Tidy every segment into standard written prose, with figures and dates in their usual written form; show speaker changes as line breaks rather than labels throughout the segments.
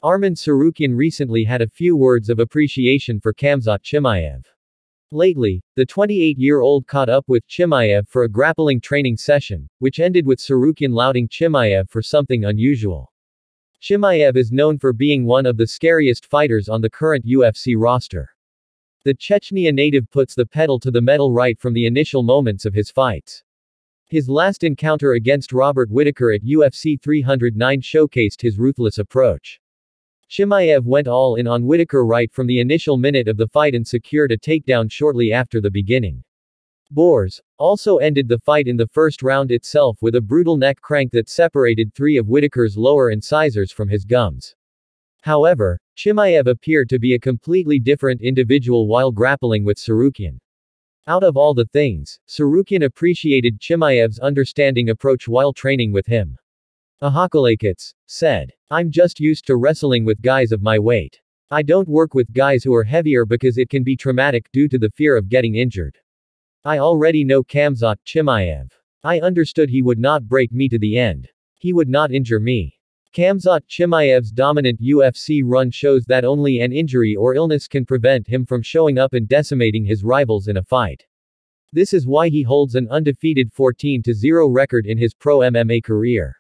Arman Tsarukyan recently had a few words of appreciation for Khamzat Chimaev. Lately, the 28-year-old caught up with Chimaev for a grappling training session, which ended with Tsarukyan lauding Chimaev for something unusual. Chimaev is known for being one of the scariest fighters on the current UFC roster. The Chechnya native puts the pedal to the metal right from the initial moments of his fights. His last encounter against Robert Whittaker at UFC 309 showcased his ruthless approach. Chimaev went all in on Whittaker right from the initial minute of the fight and secured a takedown shortly after the beginning. Borz also ended the fight in the first round itself with a brutal neck crank that separated three of Whittaker's lower incisors from his gums. However, Chimaev appeared to be a completely different individual while grappling with Tsarukyan. Out of all the things, Tsarukyan appreciated Chimaev's understanding approach while training with him. Ahalkalakets said, "I'm just used to wrestling with guys of my weight. I don't work with guys who are heavier because it can be traumatic due to the fear of getting injured. I already know Khamzat Chimaev. I understood he would not break me to the end. He would not injure me." Khamzat Chimaev's dominant UFC run shows that only an injury or illness can prevent him from showing up and decimating his rivals in a fight. This is why he holds an undefeated 14-0 record in his pro MMA career.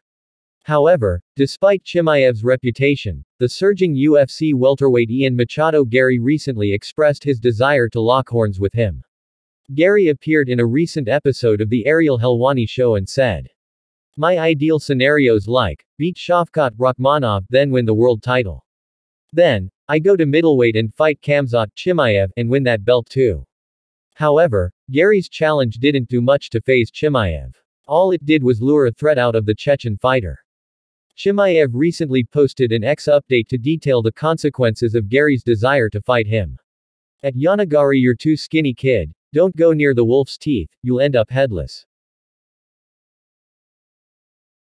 However, despite Chimaev's reputation, the surging UFC welterweight Ian Machado Gary recently expressed his desire to lock horns with him. Gary appeared in a recent episode of the Ariel Helwani show and said, "My ideal scenarios like, beat Shavkat Rakhmonov, then win the world title. Then, I go to middleweight and fight Khamzat Chimaev, and win that belt too." However, Gary's challenge didn't do much to faze Chimaev. All it did was lure a threat out of the Chechen fighter. Chimaev recently posted an X update to detail the consequences of Gary's desire to fight him. At Yanagari, "You're too skinny, kid. Don't go near the wolf's teeth, you'll end up headless."